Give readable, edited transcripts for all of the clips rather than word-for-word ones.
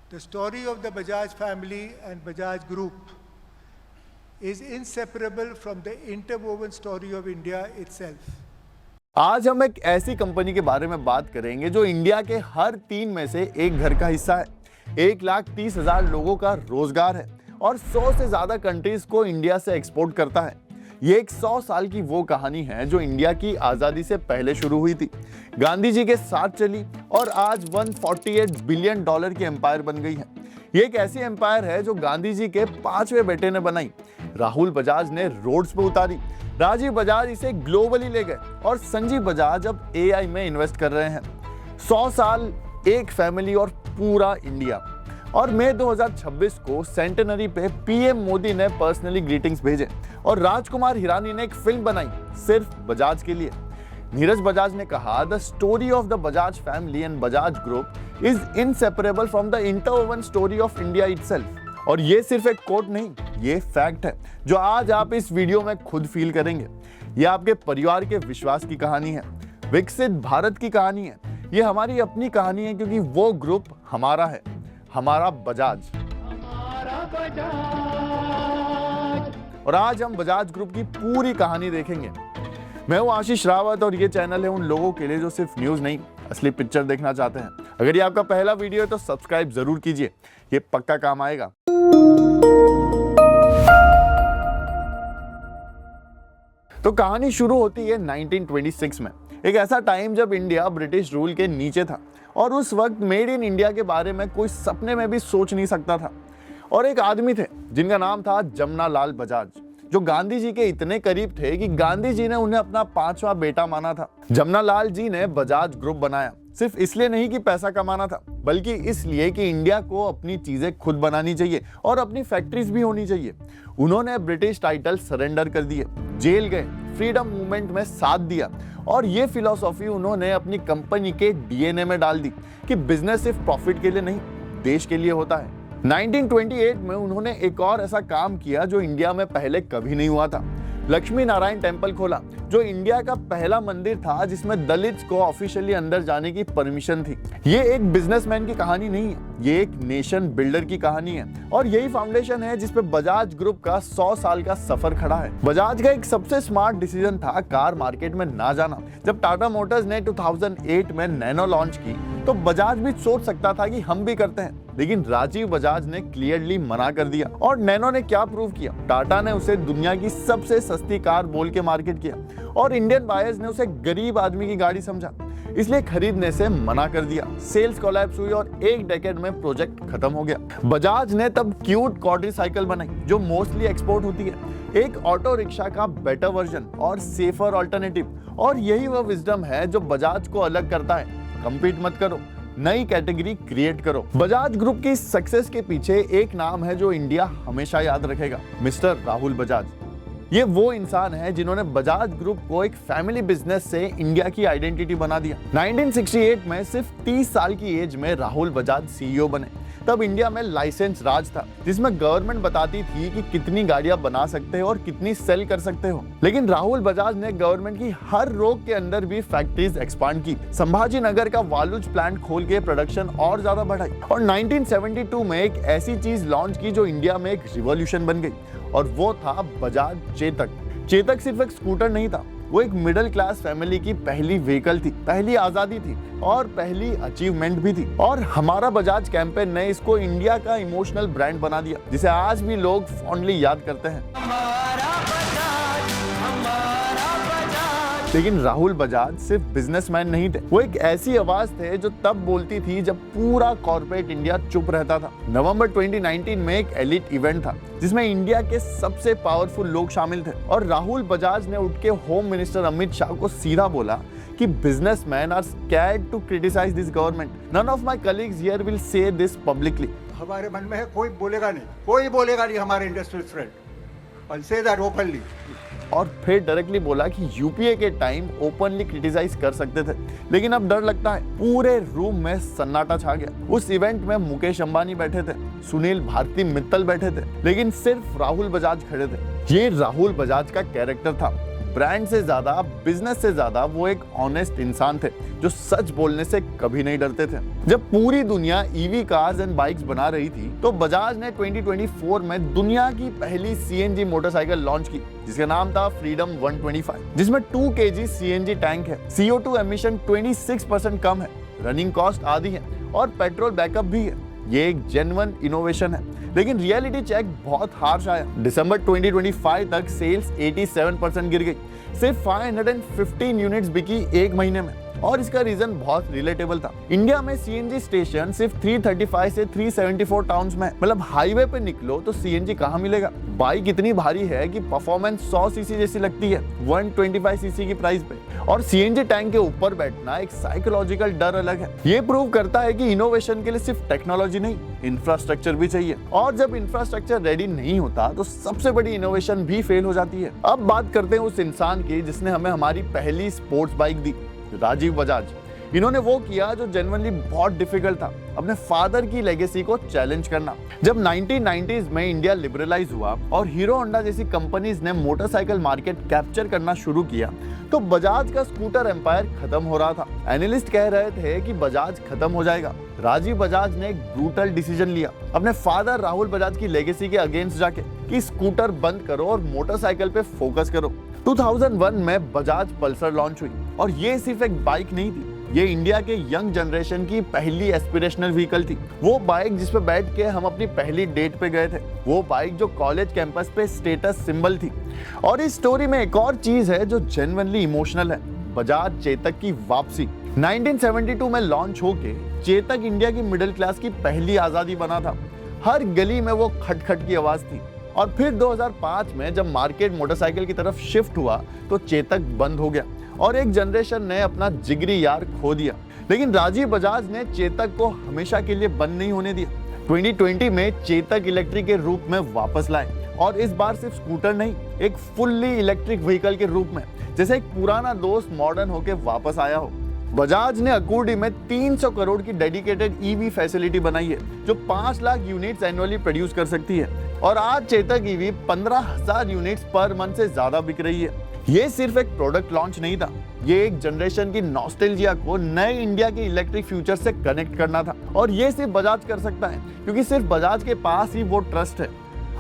The story of the Bajaj family and Bajaj Group is inseparable from the interwoven story of India itself. आज हम एक ऐसी company के बारे में बात करेंगे जो इंडिया के हर 3 में से एक घर का हिस्सा है, 1,30,000 लोगों का रोजगार है और 100 से ज्यादा कंट्रीज को इंडिया से एक्सपोर्ट करता है। ये एक 100 साल की वो कहानी है जो इंडिया की आजादी से पहले शुरू हुई थी, गांधी जी के साथ चली और आज $148 बिलियन की एम्पायर बन गई है। ये एक ऐसी एम्पायर है जो गांधी जी के 5वें बेटे ने बनाई, राहुल बजाज ने रोड्स पे उतारी, राजीव बजाज इसे ग्लोबली ले गए और संजीव बजाज अब AI में इन्वेस्ट कर रहे हैं। 100 साल, एक फैमिली और पूरा इंडिया। और मई 2026 को सेंटेनरी पे PM मोदी ने पर्सनली ग्रीटिंग्स भेजे और राजकुमार हिरानी ने एक फिल्म बनाई सिर्फ बजाज के लिए। नीरज बजाज ने कहा, the story of the Bajaj family and Bajaj group is inseparable from the interwoven story of India itself. और ये सिर्फ एक कोट नहीं, ये फैक्ट है जो आज आप इस वीडियो में खुद फील करेंगे। ये आपके परिवार के विश्वास की कहानी है, विकसित भारत की कहानी है, ये हमारी अपनी कहानी है क्योंकि वो ग्रुप हमारा है, हमारा बजाज। और आज हम बजाज ग्रुप की पूरी कहानी देखेंगे। मैं हूं आशीष रावत और ये चैनल है उन लोगों के लिए जो सिर्फ न्यूज नहीं, असली पिक्चर देखना चाहते हैं। अगर ये आपका पहला वीडियो है तो सब्सक्राइब जरूर कीजिए, ये पक्का काम आएगा। तो कहानी शुरू होती है 1926 में, एक ऐसा टाइम जब इंडिया ब्रिटिश रूल के नीचे था और उस वक्त मेड इन इंडिया के बारे में कोई सपने में भी सोच नहीं सकता था। और एक आदमी थे जिनका नाम था जमना लाल बजाज, जो गांधी जी के इतने करीब थे कि गांधी जी ने उन्हें अपना 5वां बेटा माना था। जमना लाल जी ने बजाज ग्रुप बनाया सिर्फ इसलिए नहीं कि पैसा कमाना था, बल्कि इसलिए कि इंडिया को अपनी चीजें खुद बनानी चाहिए और अपनी फैक्ट्रीज भी होनी चाहिए। उन्होंने ब्रिटिश टाइटल सरेंडर कर दिए, जेल गए, फ्रीडम मूवमेंट में साथ दिया और ये फिलॉसफी उन्होंने अपनी कंपनी के DNA में डाल दी कि बिजनेस सिर्फ प्रॉफिट के लिए नहीं, देश के लिए होता है। 1928 में उन्होंने एक और ऐसा काम किया जो इंडिया में पहले कभी नहीं हुआ था। लक्ष्मी नारायण टेम्पल खोला, जो इंडिया का पहला मंदिर था जिसमें दलित्स को ऑफिशियली अंदर जाने की परमिशन थी। ये एक बिजनेसमैन की कहानी नहीं है, ये एक नेशन बिल्डर की कहानी है और यही फाउंडेशन है जिस पे बजाज ग्रुप का 100 साल का सफर खड़ा है। बजाज का एक सबसे स्मार्ट डिसीजन था कार मार्केट में ना जाना। जब टाटा मोटर्स ने 2008 में नैनो लॉन्च की तो बजाज भी सोच सकता था कि हम भी करते हैं, लेकिन राजीव बजाज ने क्लियरली मना कर दिया। और नैनो ने क्या प्रूव किया? टाटा ने उसे दुनिया की सबसे सस्ती कार बोल के मार्केट किया और इंडियन बायर्स ने उसे गरीब आदमी की गाड़ी समझा, इसलिए खरीदने से मना कर दिया। सेल्स कोलैप्स हुई और एक डेकेड में प्रोजेक्ट खत्म हो गया। बजाज ने तब क्यूट क्वाड्रीसाइकिल बनाई जो मोस्टली एक्सपोर्ट होती है, एक ऑटो रिक्शा का बेटर वर्जन और सेफर ऑल्टरनेटिव। और यही वह विजडम है जो बजाज को अलग करता है। कंपीट मत करो, नई कैटेगरी क्रिएट करो। बजाज ग्रुप की सक्सेस के पीछे एक नाम है जो इंडिया हमेशा याद रखेगा, मिस्टर राहुल बजाज। ये वो इंसान है जिन्होंने बजाज ग्रुप को एक फैमिली बिजनेस से इंडिया की आइडेंटिटी बना दिया। 1968 में सिर्फ 30 साल की एज में राहुल बजाज CEO बने। तब इंडिया में लाइसेंस राज था, जिसमें गवर्नमेंट बताती थी कि कितनी गाड़ियां बना सकते हो और कितनी सेल कर सकते हो। लेकिन राहुल बजाज ने गवर्नमेंट की हर रोक के अंदर भी फैक्ट्रीज एक्सपांड की, संभाजी नगर का वालुज प्लांट खोल के प्रोडक्शन और ज्यादा बढ़ाई और 1972 में एक ऐसी चीज लॉन्च की जो इंडिया में एक रिवॉल्यूशन बन गई और वो था बजाज चेतक। चेतक सिर्फ एक स्कूटर नहीं था, वो एक मिडिल क्लास फैमिली की पहली व्हीकल थी, पहली आजादी थी और पहली अचीवमेंट भी थी। और हमारा बजाज कैंपेन ने इसको इंडिया का इमोशनल ब्रांड बना दिया, जिसे आज भी लोग फॉन्डली याद करते हैं। लेकिन राहुल बजाज सिर्फ बिजनेसमैन नहीं थे, वो एक ऐसी आवाज थे जो तब बोलती थी जब पूरा कॉर्पोरेट इंडिया चुप रहता था। नवंबर 2019 में एक एलिट इवेंट था जिसमें इंडिया के सबसे पावरफुल लोग शामिल थे और राहुल बजाज ने उठ के होम मिनिस्टर अमित शाह को सीधा बोला कि businessman are scared to criticise this government. None of my colleagues here will say this publicly. हमारे मन में है, कोई बोलेगा नहीं हमारे industrial friend, I'll say that openly. और फिर डायरेक्टली बोला कि यूपीए के टाइम ओपनली क्रिटिसाइज कर सकते थे, लेकिन अब डर लगता है। पूरे रूम में सन्नाटा छा गया। उस इवेंट में मुकेश अंबानी बैठे थे, सुनील भारती मित्तल बैठे थे, लेकिन सिर्फ राहुल बजाज खड़े थे। ये राहुल बजाज का कैरेक्टर था, ब्रांड से ज्यादा, बिजनेस से ज्यादा वो एक ऑनेस्ट इंसान थे जो सच बोलने से कभी नहीं डरते थे। जब पूरी दुनिया ईवी कार्स एंड बाइक्स बना रही थी तो बजाज ने 2024 में दुनिया की पहली सीएनजी मोटरसाइकिल लॉन्च की जिसका नाम था फ्रीडम 125, जिसमें 2 kg सीएनजी टैंक है, CO2 एमिशन 26% कम है, रनिंग कॉस्ट आधी है और पेट्रोल बैकअप भी है। ये एक जेन्युइन इनोवेशन है, लेकिन रियलिटी चेक बहुत हार्श आया। दिसंबर 2025 तक सेल्स 87% गिर गई, सिर्फ 515 यूनिट्स बिकी एक महीने में, और इसका रीजन बहुत रिलेटेबल था। इंडिया में सीएनजी स्टेशन सिर्फ 335 से 374 टाउन्स में, मतलब हाईवे पे निकलो तो सीएनजी कहाँ मिलेगा। बाइक इतनी भारी है कि परफॉर्मेंस 100 सीसी जैसी लगती है 125 सीसी की प्राइस पे, और सीएनजी टैंक के ऊपर बैठना एक साइकोलॉजिकल डर अलग है। ये प्रूव करता है कि इनोवेशन के लिए सिर्फ टेक्नोलॉजी नहीं, इंफ्रास्ट्रक्चर भी चाहिए, और जब इंफ्रास्ट्रक्चर रेडी नहीं होता तो सबसे बड़ी इनोवेशन भी फेल हो जाती है। अब बात करते हैं उस इंसान की जिसने हमें हमारी पहली स्पोर्ट्स बाइक दी, राजीव बजाज। इन्होंने वो किया जो जेन्युइनली बहुत डिफिकल्ट था, अपने फादर की लेगेसी को चैलेंज करना। जब 1990s में इंडिया लिबरलाइज हुआ और हीरो होंडा जैसी कंपनीज ने मोटरसाइकिल मार्केट कैप्चर करना शुरू किया तो बजाज का स्कूटर एम्पायर खत्म हो रहा था। एनालिस्ट कह रहे थे कि बजाज खत्म हो जाएगा। राजीव बजाज ने एक ब्रूटल डिसीजन लिया, अपने फादर राहुल बजाज की लेगेसी के अगेंस्ट जाके, कि स्कूटर बंद करो और मोटरसाइकिल पे फोकस करो। 2001 में बजाज पल्सर लॉन्च हुई, और ये सिर्फ एक बाइक नहीं थी, ये इंडिया के यंग जनरेशन की पहली एस्पिरेशनल व्हीकल थी। वो बाइक जिस पे बैठ के हम अपनी पहली डेट पे गए थे, वो बाइक जो कॉलेज कैंपस पे स्टेटस सिंबल थी। और इस स्टोरी में एक और चीज है जो जेन्युइनली इमोशनल है, बजाज चेतक की वापसी। 1972 में लॉन्च होके चेतक इंडिया की मिडिल क्लास की पहली आजादी बना था। हर गली में वो खटखट की आवाज थी। और फिर 2005 में जब मार्केट मोटरसाइकिल की तरफ शिफ्ट हुआ तो चेतक बंद हो गया और एक जनरेशन ने अपना जिगरी यार खो दिया। लेकिन राजीव बजाज ने चेतक को हमेशा के लिए बंद नहीं होने दिया। 2020 में चेतक इलेक्ट्रिक के रूप में वापस लाए, और इस बार सिर्फ स्कूटर नहीं, एक फुल्ली इलेक्ट्रिक व्हीकल के रूप में, जैसे एक पुराना दोस्त मॉडर्न होके वापस आया हो। बजाज ने अकूर्डी में 300 करोड़ की डेडिकेटेड ईवी फैसिलिटी बनाई है जो 5 लाख यूनिट्स एनुअली प्रोड्यूस कर सकती है, और आज Chetak EV 15,000 units per month से ज्यादा बिक रही है। ये सिर्फ एक प्रोडक्ट लॉन्च नहीं था, ये एक जनरेशन की नॉस्टैल्जिया को नए इंडिया के इलेक्ट्रिक फ्यूचर से कनेक्ट करना था, और ये सिर्फ बजाज कर सकता है क्योंकि सिर्फ बजाज के पास ही वो ट्रस्ट है।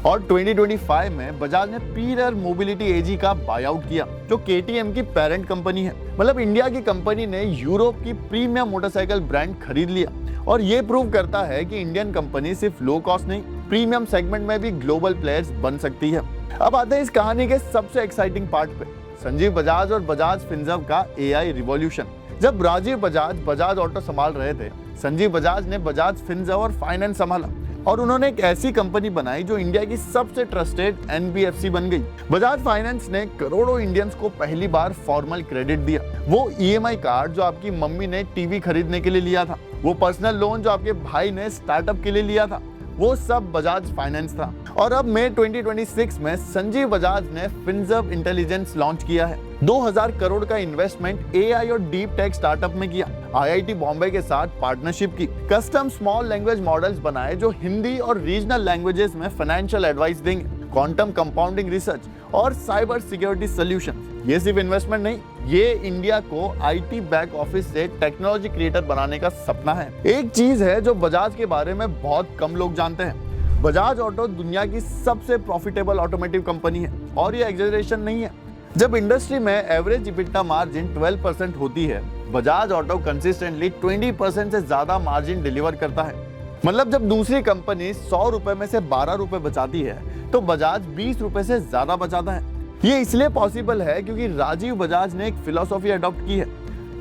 और 2025 में बजाज ने पीरियर मोबिलिटी एजी का बाय आउट किया जो केटीएम की पेरेंट कंपनी है। मतलब इंडिया की कंपनी ने यूरोप की प्रीमियम मोटरसाइकिल ब्रांड खरीद लिया, और ये प्रूव करता है कि इंडियन कंपनी सिर्फ लो कॉस्ट नहीं, प्रीमियम सेगमेंट में भी ग्लोबल प्लेयर्स बन सकती है। अब आते हैं इस कहानी के सबसे एक्साइटिंग पार्ट पे, संजीव बजाज और बजाज फिनसर्व का एआई रिवॉल्यूशन। जब राजीव बजाज बजाज ऑटो संभाल रहे थे, संजीव बजाज ने बजाज फिनसर्व और फाइनेंस संभाला, और उन्होंने एक ऐसी कंपनी बनाई जो इंडिया की सबसे ट्रस्टेड एनबीएफसी बन गई। बजाज फाइनेंस ने करोड़ों इंडियंस को पहली बार फॉर्मल क्रेडिट दिया। वो ईएमआई कार्ड जो आपकी मम्मी ने टीवी खरीदने के लिए लिया था, वो पर्सनल लोन जो आपके भाई ने स्टार्टअप के लिए लिया था, वो सब बजाज फाइनेंस था। और अब मई 2026 में संजीव बजाज ने फिनसर्व इंटेलिजेंस लॉन्च किया है। 2000 करोड़ का इन्वेस्टमेंट एआई और डीप टेक स्टार्टअप में किया, आईआईटी बॉम्बे के साथ पार्टनरशिप की, कस्टम स्मॉल लैंग्वेज मॉडल्स बनाए जो हिंदी और रीजनल लैंग्वेजेस में फाइनेंशियल एडवाइस देंगे, क्वांटम कंपाउंडिंग रिसर्च और साइबर सिक्योरिटी सॉल्यूशंस। ये सिर्फ इन्वेस्टमेंट नहीं, ये इंडिया को आईटी बैक ऑफिस से टेक्नोलॉजी क्रिएटर बनाने का सपना है। एक चीज है जो बजाज के बारे में बहुत कम लोग जानते हैं, बजाज ऑटो दुनिया की सबसे प्रॉफिटेबल ऑटोमोटिव कंपनी है, और ये एग्जैजरेशन नहीं है। जब इंडस्ट्री में एवरेज इबिटा मार्जिन 12% होती है, बजाज ऑटो कंसिस्टेंटली 20% से ज्यादा मार्जिन डिलीवर करता है। मतलब जब दूसरी कंपनी 100 रुपए में से 12 रुपए बचाती है तो बजाज 20 रुपए से ज्यादा बचाता है। ये इसलिए पॉसिबल है क्योंकि राजीव बजाज ने एक फिलॉसफी अडॉप्ट की है,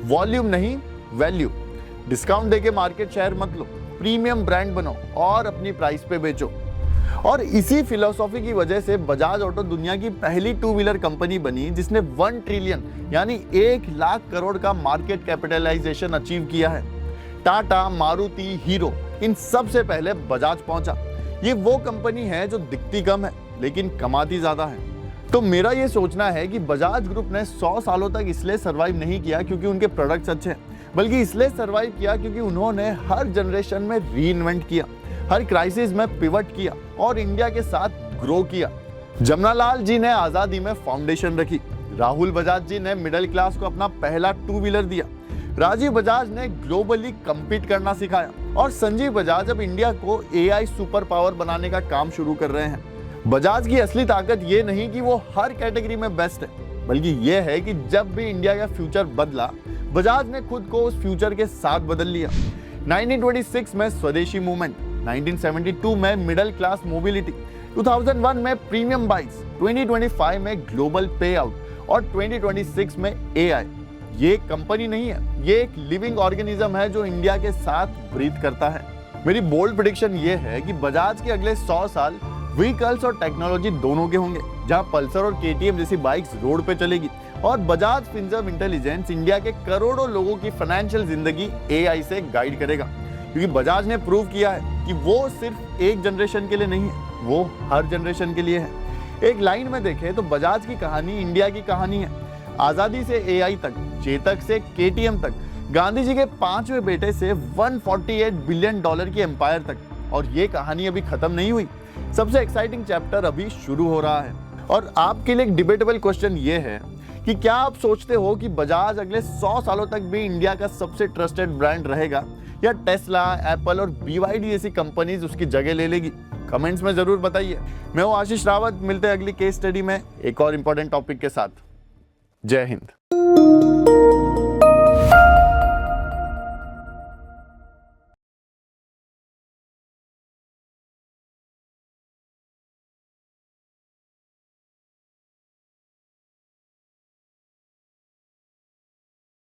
वॉल्यूम नहीं वैल्यू। डिस्काउंट देके मार्केट शेयर मत लो, प्रीमियम ब्रांड बनो और अपनी प्राइस पे बेचो। और इसी फिलॉसफी की वजह से बजाज ऑटो दुनिया की पहली 2 व्हीलर कंपनी बनी जिसने 1 ट्रिलियन यानी 1 लाख करोड़ का मार्केट कैपिटलाइजेशन अचीव किया है। टाटा, मारुति, हीरो, इन सबसे पहले बजाज पहुंचा। ये वो कंपनी है जो दिखती कम है लेकिन कमाती ज्यादा है। तो मेरा ये सोचना है कि बजाज ग्रुप ने 100 सालों तक इसलिए सरवाइव नहीं किया क्योंकि उनके प्रोडक्ट्स अच्छे हैं, बल्कि इसलिए सरवाइव किया क्योंकि उन्होंने हर जनरेशन में रीइन्वेंट किया, हर क्राइसिस में पिवट किया और इंडिया के साथ ग्रो किया। जमनालाल जी ने आजादी में फाउंडेशन रखी, राहुल बजाज जी ने मिडिल क्लास को अपना पहला टू व्हीलर दिया, राजीव बजाज ने ग्लोबली compete करना सिखाया और संजीव बजाज अब इंडिया को AI सुपर पावर बनाने का काम शुरू कर रहे हैं। बजाज की असली ताकत ये नहीं कि वो हर कैटेगरी में बेस्ट है, बल्कि ये है कि जब भी इंडिया का फ्यूचर बदला, बजाज ने खुद को उस फ्यूचर के साथ बदल लिया। 1926 में स्वदेशी मूवमेंट, 1972 में मिडिल क्लास मोबिलिटी, 2001 में प्रीमियम बाइक्स, 2025 में ग्लोबल पे आउट और 2026 में AI। ये एक कंपनी नहीं है, ये एक लिविंग ऑर्गेनिज्म है जो इंडिया के साथ ब्रीथ करता है। मेरी बोल्ड प्रेडिक्शन ये है कि बजाज के अगले 100 साल व्हीकल्स और टेक्नोलॉजी दोनों के होंगे, जहां पल्सर और KTM जैसी बाइक्स रोड पे चलेगी और बजाज फिनसर्व इंटेलिजेंस इंडिया के करोड़ों लोगों की फाइनेंशियल जिंदगी AI से गाइड करेगा, क्योंकि बजाज ने प्रूव किया है कि वो सिर्फ एक जनरेशन के लिए नहीं है, वो हर जनरेशन के लिए है। एक लाइन में देखें तो बजाज की कहानी इंडिया की कहानी है। आजादी से AI तक, चेतक से KTM तक, गांधी जी के 5वें बेटे से $148 बिलियन की एम्पायर तक, और ये कहानी अभी खत्म नहीं हुई। सबसे एक्साइटिंग चैप्टर अभी शुरू हो रहा है। और आपके लिए एक डिबेटेबल क्वेश्चन ये है कि क्या आप सोचते हो कि बजाज अगले 100 सालों तक भी इंडिया का सबसे ट्रस्टेड ब्रांड रहेगा, या टेस्ला, एप्पल और BYD जैसी कंपनीज उसकी जगह ले लेगी? कमेंट्स में जरूर बताइए। मैं हूं आशीष रावत, मिलते हैं अगली केस स्टडी में एक और इंपॉर्टेंट टॉपिक के साथ। जय हिंद।